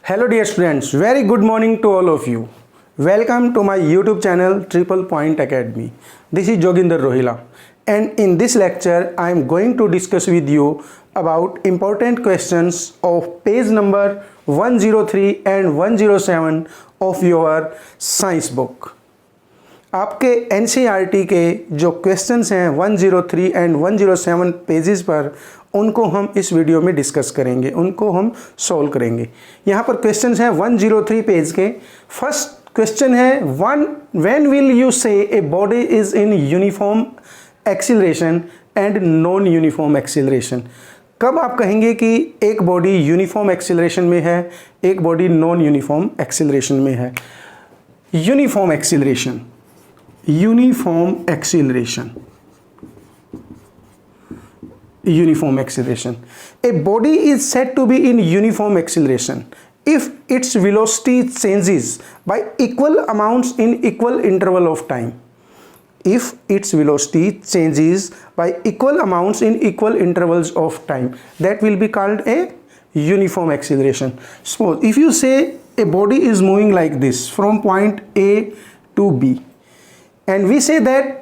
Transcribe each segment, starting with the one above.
Hello dear students, very good morning to all of you. Welcome to my YouTube channel Triple Point Academy. This is Joginder Rohila, and in this lecture I am going to discuss with you about important questions of page number 103 and 107 of your science book. आपके NCERT के जो questions हैं 103 and 107 pages पर, उनको हम इस video में discuss करेंगे, उनको हम सॉल्व करेंगे। यहाँ पर क्वेश्चंस हैं 103 पेज के। फर्स्ट क्वेश्चन है व्हेन विल यू से a body is in uniform acceleration and non uniform acceleration. कब आप कहेंगे कि एक बॉडी यूनिफॉर्म एक्सीलरेशन में है, एक बॉडी नॉन यूनिफॉर्म एक्सीलरेशन में है। Uniform acceleration, uniform acceleration. A body is said to be in uniform acceleration if its velocity changes by equal amounts in equal interval of time. If its velocity changes by equal amounts in equal intervals of time, that will be called a uniform acceleration. Suppose if you say a body is moving like this from point A to B, and we say that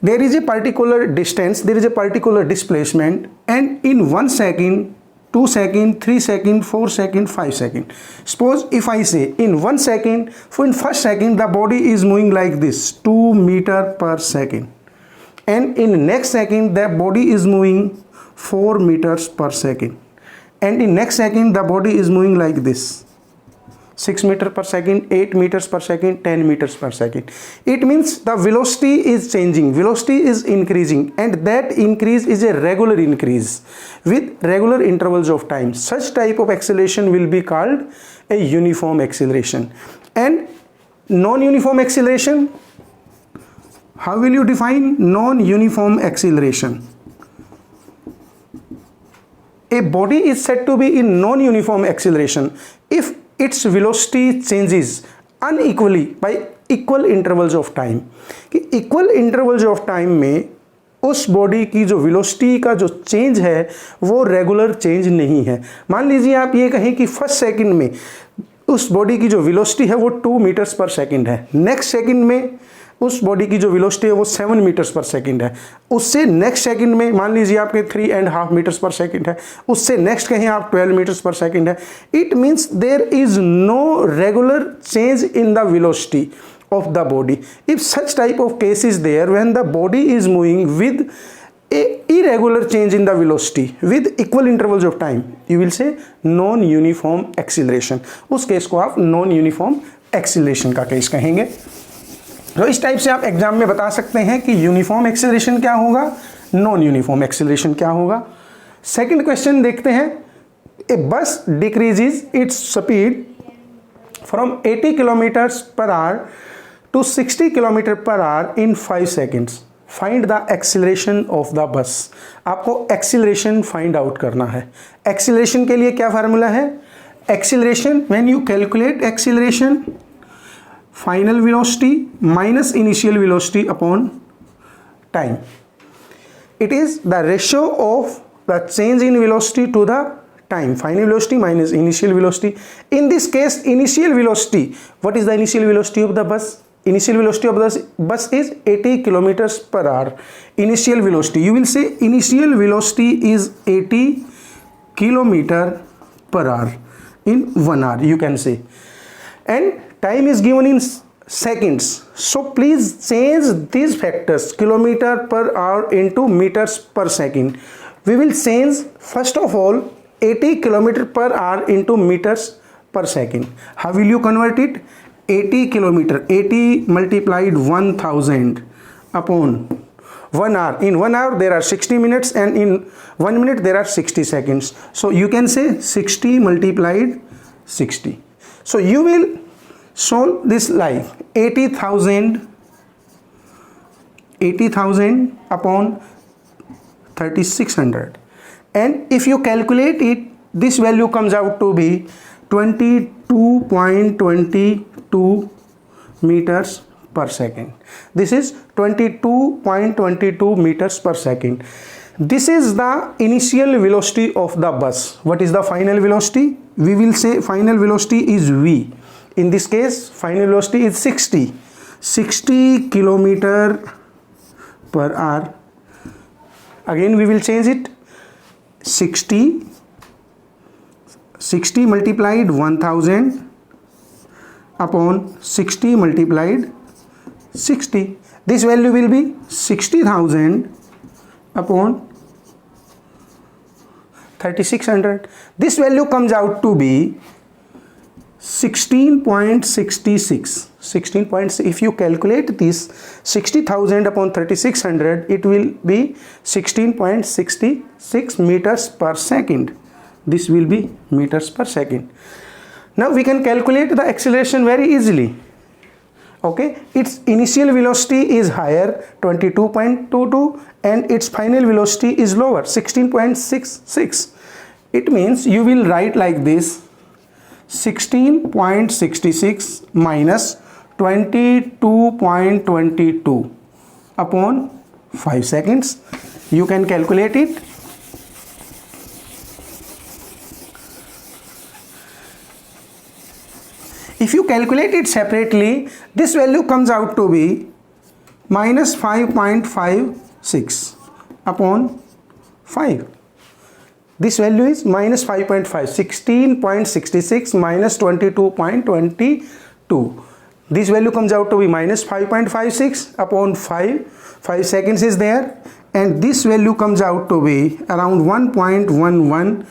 there is a particular distance, there is a particular displacement, and in 1 second, 2 second, 3 second, 4 second, 5 second. Suppose if I say in 1 second, for in first second the body is moving like this, 2 meter per second, and in next second the body is moving 4 meters per second, and in next second the body is moving like this, 6 meter per second, 8 meters per second, 10 meters per second. It means the velocity is changing, velocity is increasing, and that increase is a regular increase with regular intervals of time. Such type of acceleration will be called a uniform acceleration. And non-uniform acceleration, how will you define non-uniform acceleration? A body is said to be in non-uniform acceleration if its velocity changes unequally by equal intervals of time. कि equal intervals of time में उस body की जो velocity का जो change है वो regular change नहीं है। मान लीजिए आप ये कहें कि फर्स्ट सेकंड में उस बॉडी की जो वेलोसिटी है वो 2 मीटर्स पर सेकंड है, नेक्स्ट सेकंड में उस बॉडी की जो वेलोसिटी है वो 7 मीटर्स पर सेकंड है, उससे नेक्स्ट सेकंड में मान लीजिए आपके 3.5 मीटर्स पर सेकंड है, उससे नेक्स्ट कहीं आप 12 मीटर्स पर सेकंड है। It means there is no regular change in the velocity of the body. If such type of case is there, when the body is moving with a irregular change in the velocity with equal intervals of time, you will say non-uniform acceleration. उस case को आप non-uniform acceleration का case कहेंगे। तो इस type से आप exam में बता सकते हैं कि यूनिफॉर्म एक्सीलरेशन क्या होगा, नॉन यूनिफॉर्म एक्सीलरेशन क्या होगा। सेकंड क्वेश्चन देखते हैं। ए बस decreases its speed from 80 kilometres per hour to 60 km per hour in 5 seconds. Find the acceleration of the bus. आपको acceleration find out करना है। acceleration के लिए क्या फार्मूला है? acceleration, when you calculate acceleration, final velocity minus initial velocity upon time. It is the ratio of the change in velocity to the time. Final velocity minus initial velocity. In this case, initial velocity, what is the initial velocity of the bus? Initial velocity of the bus is 80 kilometers per hour. Initial velocity, you will say initial velocity is 80 kilometer per hour in 1 hour, you can say, and time is given in seconds. So please change these factors, kilometer per hour into meters per second. We will change first of all 80 kilometer per hour into meters per second. How will you convert it? 80 kilometer, 80 multiplied 1000 upon 1 hour. In 1 hour there are 60 minutes, and in 1 minute there are 60 seconds. So you can say 60 multiplied 60. So you will solve this like 80,000 upon 3600, and if you calculate it, this value comes out to be 22.22 meters per second. This is 22.22 meters per second. This is the initial velocity of the bus. What is the final velocity? We will say final velocity is v. In this case, final velocity is 60 kilometer per hour. Again we will change it. 60 multiplied 1000 upon 60 multiplied 60. This value will be 60,000 upon 3600. This value comes out to be 16.66. If you calculate this 60,000 upon 3600, it will be 16.66 meters per second. This will be meters per second. Now we can calculate the acceleration very easily. Okay, its initial velocity is higher, 22.22, and its final velocity is lower, 16.66. It means you will write like this: 16.66 minus 22.22 upon 5 seconds. You can calculate it. If you calculate it separately, this value comes out to be minus 5.56 upon 5. This value is minus 5.5. 16.66 minus 22.22. This value comes out to be minus 5.56 upon 5. 5 seconds is there, and this value comes out to be around 1.11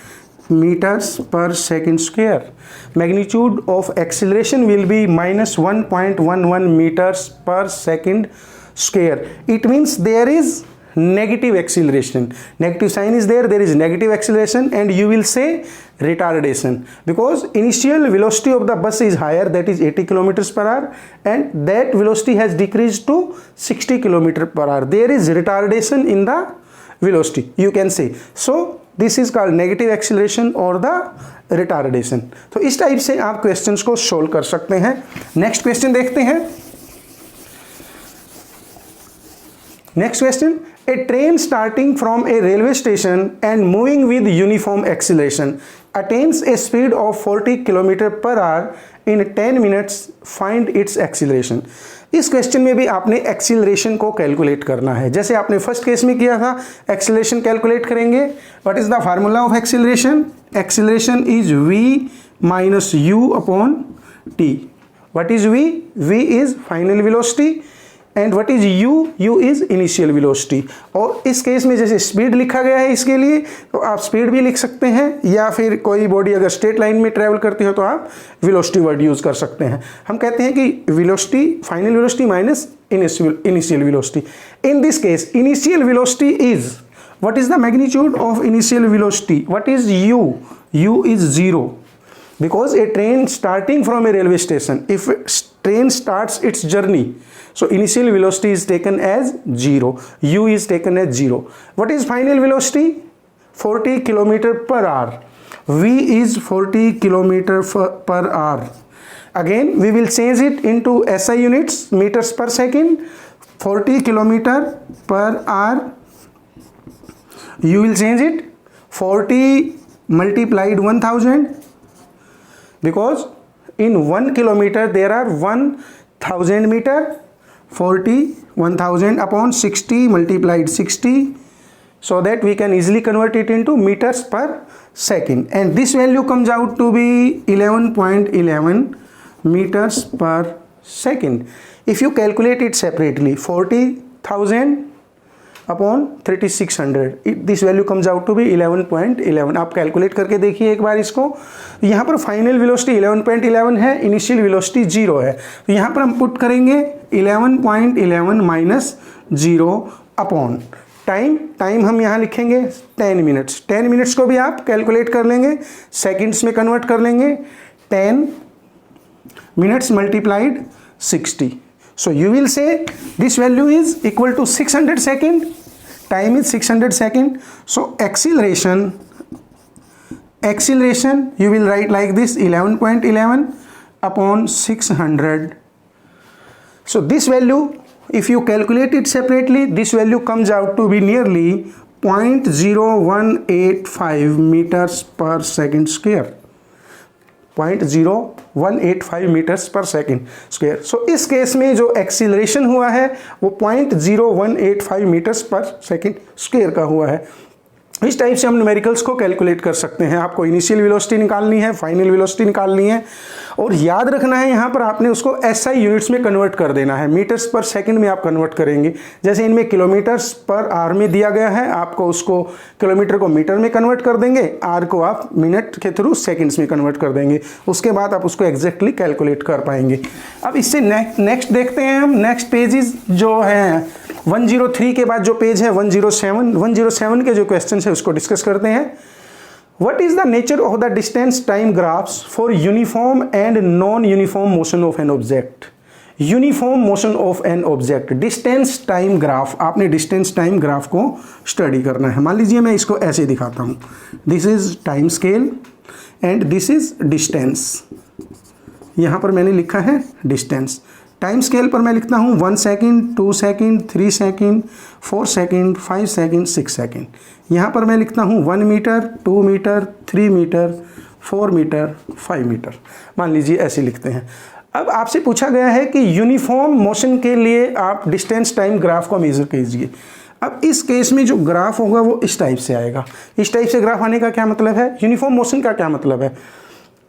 meters per second square. Magnitude of acceleration will be minus 1.11 meters per second square. It means there is negative acceleration. Negative sign is there, there is negative acceleration, and you will say retardation, because initial velocity of the bus is higher, that is 80 kilometers per hour, and that velocity has decreased to 60 kilometers per hour. There is retardation in the velocity, you can say. So this is called negative acceleration और the retardation. तो इस type से आप questions को solve कर सकते हैं. Next question देखते हैं. Next question: A train starting from A railway station and moving with uniform acceleration attains A speed of 40 kilometre per hour in 10 minutes. Find its acceleration. इस question में भी आपने एक्सीलरेशन को कैलकुलेट करना है, जैसे आपने फर्स्ट केस में किया था. एक्सीलरेशन कैलकुलेट करेंगे. What is the formula of acceleration? Acceleration is v minus u upon t. What is v? v is final velocity and what is u? u is initial velocity. और इस case में जैसे speed लिखा गया है इसके लिए, तो आप स्पीड भी लिख सकते हैं, या फिर कोई बॉडी अगर स्ट्रेट लाइन में ट्रेवल करती हो तो आप वेलोसिटी वर्ड यूज कर सकते हैं. हम कहते हैं कि velocity, final velocity minus initial velocity. In this case initial velocity is, what is the magnitude of initial velocity? What is u? u is 0, because a train starting from a railway station, if train starts its journey, so initial velocity is taken as 0, u is taken as 0. What is final velocity? 40 kilometer per hour. v is 40 kilometer per hour. Again we will change it into SI units, meters per second. 40 kilometer per hour, you will change it 40 multiplied 1000, because in 1 kilometer there are 1000 meter. 40 1000 upon 60 multiplied 60, so that we can easily convert it into meters per second, and this value comes out to be 11.11 meters per second. If you calculate it separately, 40,000 upon 3600, this value comes out to be 11.11. आप calculate करके देखिए एक बार इसको. यहाँ पर final velocity 11.11 है, initial velocity 0 है, तो यहाँ पर हम पुट करेंगे 11.11 माइनस 0 अपॉन टाइम हम यहाँ लिखेंगे 10 मिनट्स. 10 मिनट्स को भी आप कैलकुलेट कर लेंगे, सेकेंड्स में कन्वर्ट कर लेंगे. 10 minutes multiplied 60. So you will say this value is equal to 600 second. Time is 600 second. So acceleration you will write like this: 11.11 upon 600. So this value, if you calculate it separately, this value comes out to be nearly 0.0185 metres पर second square, 0.0185 metres पर second square. सो इस case में जो acceleration हुआ है वो 0.0185 metres पर second square का हुआ है। इस टाइप से हम न्यूमेरिकल्स को कैलकुलेट कर सकते हैं। आपको इनिशियल वेलोसिटी निकालनी है, फाइनल वेलोसिटी निकालनी है, और याद रखना है यहाँ पर आपने उसको एसआई यूनिट्स में कन्वर्ट कर देना है। मीटर्स पर सेकंड में आप कन्वर्ट करेंगे। जैसे इनमें किलोमीटर्स पर आवर में दिया गया है, आपको उसको किलोमीटर को मीटर में कन्वर्ट कर देंगे, आर को आप मिनट के थ्रू सेकेंड्स में कन्वर्ट कर देंगे। उसके बाद आप उसको एग्जैक्टली कैलकुलेट कर पाएंगे। अब इससे नेक्स्ट देखते हैं हम। नेक्स्ट पेजेस जो है 103 के बाद जो पेज है 107 के जो क्वेश्चन है उसको डिस्कस करते हैं। What is the nature of the distance time graphs for uniform and non-uniform motion of an object? Uniform motion of an object, distance time graph। आपने distance time graph को study करना है। मान लीजिए मैं इसको ऐसे दिखाता हूँ, this is time scale and this is distance। यहाँ पर मैंने लिखा है distance। टाइम स्केल पर मैं लिखता हूँ 1 second, 2 second, 3 second, 4 second, 5 second, 6 second. यहाँ पर मैं लिखता हूँ 1 metre, 2 metre, 3 metre, 4 metre, 5 metre. मान लीजिए ऐसे लिखते हैं। अब आपसे पूछा गया है कि यूनिफॉर्म मोशन के लिए आप डिस्टेंस टाइम ग्राफ को मेजर कीजिए। अब इस केस में जो ग्राफ होगा वो इस टाइप से आएगा। इस टाइप से ग्राफ आने का क्या मतलब है? यूनिफॉर्म मोशन का क्या मतलब है?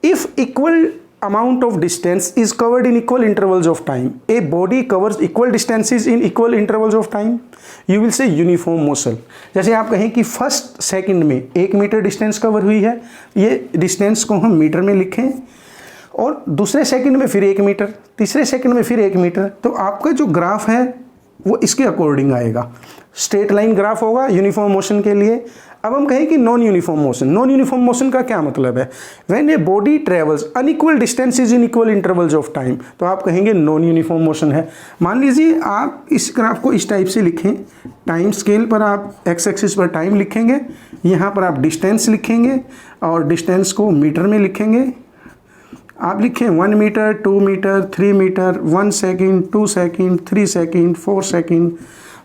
If equal amount of distance is covered in equal intervals of time, a body covers equal distances in equal intervals of time, you will say uniform motion। जैसे आप कहें कि फर्स्ट सेकंड में 1 metre distance cover हुई है, ये distance को हम मीटर में लिखें, और दूसरे सेकंड में फिर 1 मीटर, तीसरे सेकंड में फिर 1 मीटर, तो आपका जो ग्राफ है वो इसके अकॉर्डिंग आएगा। स्ट्रेट लाइन ग्राफ होगा यूनिफॉर्म मोशन के लिए। अब हम कहें कि non uniform motion. Non uniform motion का क्या मतलब है? When a body travels unequal distances in equal intervals of time, तो आप कहेंगे नॉन यूनिफॉर्म मोशन है। मान लीजिए आप इस ग्राफ को इस टाइप से लिखें। टाइम स्केल पर आप एक्स एक्सिस पर टाइम लिखेंगे, यहाँ पर आप डिस्टेंस लिखेंगे और डिस्टेंस को मीटर में लिखेंगे। आप लिखें 1 metre, 2 metre, 3 metre, 1 second, 2 second, 3 second, 4 second,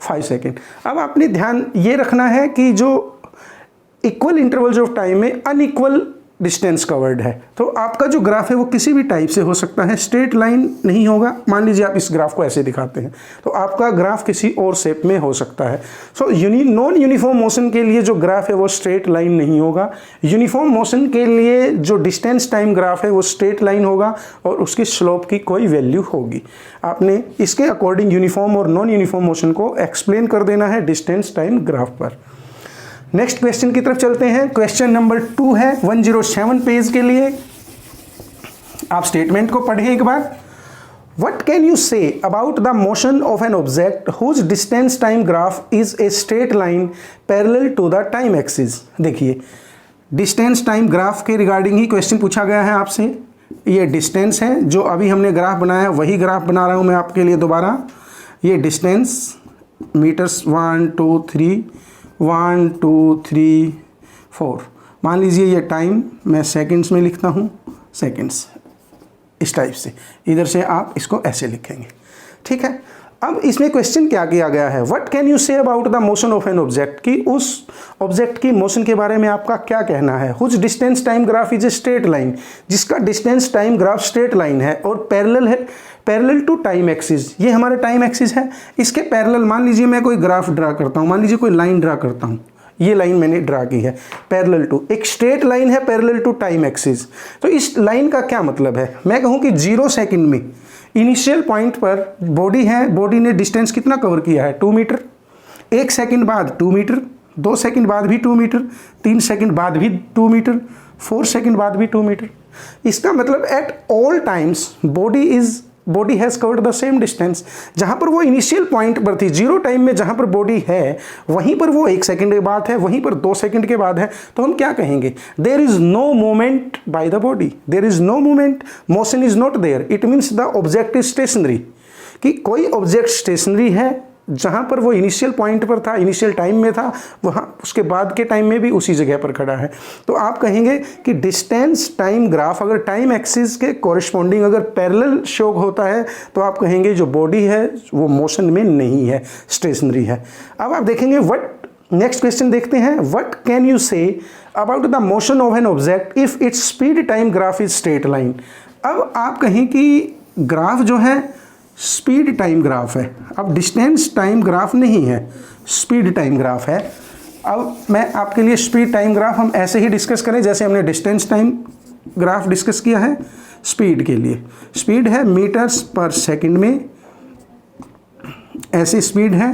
5 second. अब आपने ध्यान ये रखना है कि जो इक्वल इंटरवल्स ऑफ टाइम में अनइक्वल डिस्टेंस कवर्ड है, तो आपका जो ग्राफ है वो किसी भी टाइप से हो सकता है, स्ट्रेट लाइन नहीं होगा। मान लीजिए आप इस ग्राफ को ऐसे दिखाते हैं, तो आपका ग्राफ किसी और शेप में हो सकता है। सो नॉन यूनिफॉर्म मोशन के लिए जो ग्राफ है वो स्ट्रेट लाइन नहीं होगा। यूनिफॉर्म मोशन के लिए जो डिस्टेंस टाइम ग्राफ है वो स्ट्रेट लाइन होगा और उसकी स्लोप की कोई वैल्यू होगी। आपने इसके अकॉर्डिंग यूनिफॉर्म और नॉन यूनिफॉर्म मोशन को एक्सप्लेन कर देना है डिस्टेंस टाइम ग्राफ पर। नेक्स्ट क्वेश्चन की तरफ चलते हैं। क्वेश्चन नंबर 2 है 107 पेज के लिए। आप स्टेटमेंट को पढ़ें एक बार। What can you say about the motion of an object whose distance time graph is a straight line parallel to the time axis? देखिए, डिस्टेंस टाइम ग्राफ के रिगार्डिंग ही question पूछा गया है आपसे। ये डिस्टेंस है, जो अभी हमने ग्राफ बनाया वही ग्राफ बना रहा हूँ मैं आपके लिए दोबारा। ये डिस्टेंस मीटर्स 1 2 3 1 2 3 4। मान लीजिए ये टाइम मैं सेकंड्स में लिखता हूँ, सेकंड्स इस टाइप से। इधर से आप इसको ऐसे लिखेंगे, ठीक है। अब इसमें क्वेश्चन क्या किया गया है? What can you say about the motion of an object, कि उस ऑब्जेक्ट की मोशन के बारे में आपका क्या कहना है। Whose distance time graph is a straight line, जिसका distance time graph straight line है और पैरेलल है, पैरेलल टू टाइम एक्सिस। ये हमारा टाइम एक्सिस है, इसके पैरेलल मान लीजिए मैं कोई ग्राफ ड्रा करता हूँ, मान लीजिए कोई लाइन ड्रा करता हूँ, ये लाइन मैंने ड्रा की है पैरेलल टू, एक स्ट्रेट लाइन है पैरेलल टू टाइम एक्सिस। तो इस लाइन का क्या मतलब है? मैं कहूँ कि 0 सेकंड में इनिशियल पॉइंट पर बॉडी है, बॉडी ने डिस्टेंस कितना कवर किया है? 2 मीटर। 1 सेकंड बाद 2 मीटर, 2 सेकंड बाद भी 2 मीटर, 3 सेकंड बाद भी 2 मीटर, 4 सेकंड बाद भी 2 मीटर। इसका मतलब eight all times body has covered the same distance. जहाँ पर वो इनिशियल पॉइंट पर थी, 0 टाइम में जहाँ पर बॉडी है, वहीं पर वो 1 सेकंड के बाद है, वहीं पर 2 सेकंड के बाद है। तो हम क्या कहेंगे? There is no movement by the body, there is no movement, motion is not there, it means the object is stationary. कि कोई ऑब्जेक्ट स्टेशनरी है, जहाँ पर वो इनिशियल पॉइंट पर था, इनिशियल टाइम में था, वहाँ उसके बाद के टाइम में भी उसी जगह पर खड़ा है। तो आप कहेंगे कि डिस्टेंस टाइम ग्राफ अगर टाइम एक्सिस के कॉरेस्पॉन्डिंग अगर पैरेलल शो होता है, तो आप कहेंगे जो बॉडी है वो मोशन में नहीं है, स्टेशनरी है। अब आप देखेंगे व्हाट नेक्स्ट क्वेश्चन देखते हैं, what can you say about the motion of an object if its speed time graph is straight line. अब आप कहें कि ग्राफ जो है स्पीड टाइम ग्राफ है, अब डिस्टेंस टाइम ग्राफ नहीं है, स्पीड टाइम ग्राफ है। अब मैं आपके लिए स्पीड टाइम ग्राफ हम ऐसे ही डिस्कस करें जैसे हमने डिस्टेंस टाइम ग्राफ डिस्कस किया है। स्पीड के लिए स्पीड है मीटर्स पर सेकंड में, ऐसी स्पीड है।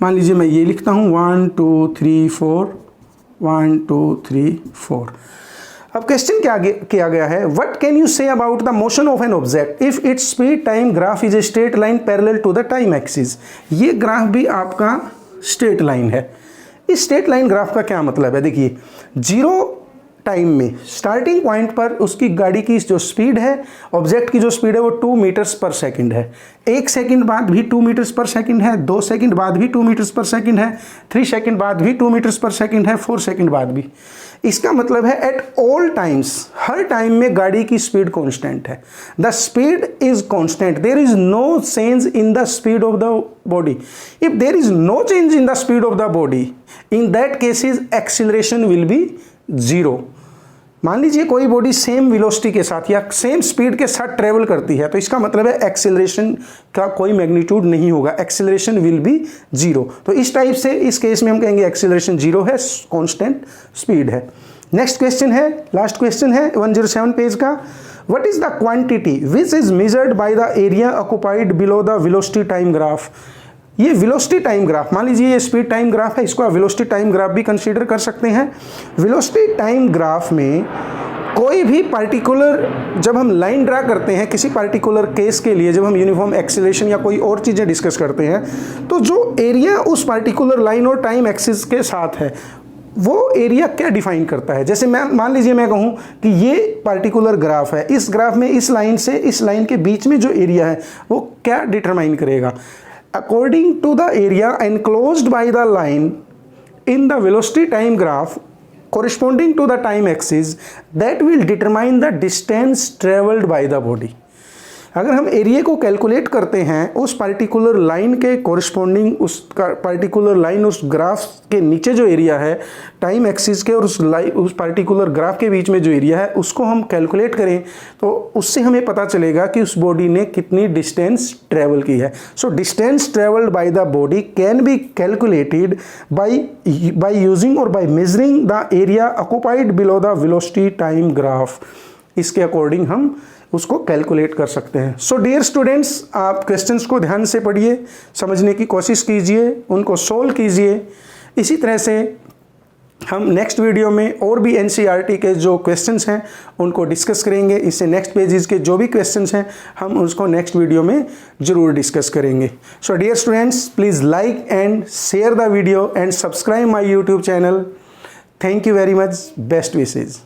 मान लीजिए मैं ये लिखता हूँ 1 2 3 4 1 2 3 4। अब क्वेश्चन क्या किया गया है, what can you say about the motion of an object if its speed time graph is a straight line parallel to the time axis. ये ग्राफ भी आपका स्ट्रेट लाइन है। इस स्ट्रेट लाइन ग्राफ का क्या मतलब है, देखिए जीरो टाइम में स्टार्टिंग पॉइंट पर उसकी गाड़ी की जो स्पीड है, ऑब्जेक्ट की जो स्पीड है वो 2 मीटर्स पर सेकंड है। 1 सेकंड बाद भी 2 मीटर्स पर सेकंड है, 2 सेकंड बाद भी 2 मीटर्स पर सेकंड है, 3 सेकंड बाद भी 2 मीटर्स पर सेकंड है, 4 सेकंड बाद भी। इसका मतलब है एट ऑल टाइम्स, हर टाइम में गाड़ी की स्पीड कांस्टेंट है। The speed is constant, there is no change in the speed of the body. If there is no change in the speed of the body, in that cases acceleration will be 0। मान लीजिए कोई body same velocity के साथ या same speed के साथ travel करती है, तो इसका मतलब है एक्सेलरेशन का कोई मैग्नीट्यूड नहीं होगा, एक्सेलरेशन विल बी 0। तो इस टाइप से इस केस में हम कहेंगे एक्सेलरेशन 0 है, कांस्टेंट स्पीड है। नेक्स्ट क्वेश्चन है, लास्ट क्वेश्चन है 107 पेज का, what is the quantity which is measured by the area occupied below the velocity time graph. ये वेलोसिटी टाइम ग्राफ, मान लीजिए ये स्पीड टाइम ग्राफ है, इसको आप वेलोसिटी टाइम ग्राफ भी कंसीडर कर सकते हैं। वेलोसिटी टाइम ग्राफ में कोई भी पार्टिकुलर, जब हम लाइन ड्रा करते हैं किसी पार्टिकुलर केस के लिए, जब हम यूनिफॉर्म एक्सीलरेशन या कोई और चीज़ें डिस्कस करते हैं, तो जो एरिया उस पार्टिकुलर लाइन और टाइम एक्सिस के साथ है वो एरिया क्या डिफाइन करता है। जैसे मैं मान लीजिए मैं कहूँ कि ये पार्टिकुलर ग्राफ है, इस ग्राफ में इस लाइन से इस लाइन के बीच में जो एरिया है वो क्या डिटरमाइन करेगा। According to the area enclosed by the line in the velocity time graph corresponding to the time axis, that will determine the distance traveled by the body। अगर हम एरिया को कैलकुलेट करते हैं उस पार्टिकुलर लाइन के कोरिस्पोंडिंग, उस particular line उस graph के नीचे जो एरिया है टाइम एक्सिस के और उस पार्टिकुलर ग्राफ के बीच में जो एरिया है उसको हम कैलकुलेट करें, तो उससे हमें पता चलेगा कि उस बॉडी ने कितनी डिस्टेंस ट्रेवल की है। So distance travelled by the body can be calculated by using और by measuring the area occupied below the velocity time graph. इसके अकॉर्डिंग हम उसको कैलकुलेट कर सकते हैं। सो डियर स्टूडेंट्स, आप क्वेश्चंस को ध्यान से पढ़िए, समझने की कोशिश कीजिए, उनको सोल्व कीजिए। इसी तरह से हम नेक्स्ट वीडियो में और भी एनसीईआरटी के जो क्वेश्चंस हैं उनको डिस्कस करेंगे। इससे नेक्स्ट पेजेस के जो भी क्वेश्चंस हैं हम उसको नेक्स्ट वीडियो में ज़रूर डिस्कस करेंगे। So dear students, please like and share the video and subscribe my YouTube channel. Thank you very much, best wishes.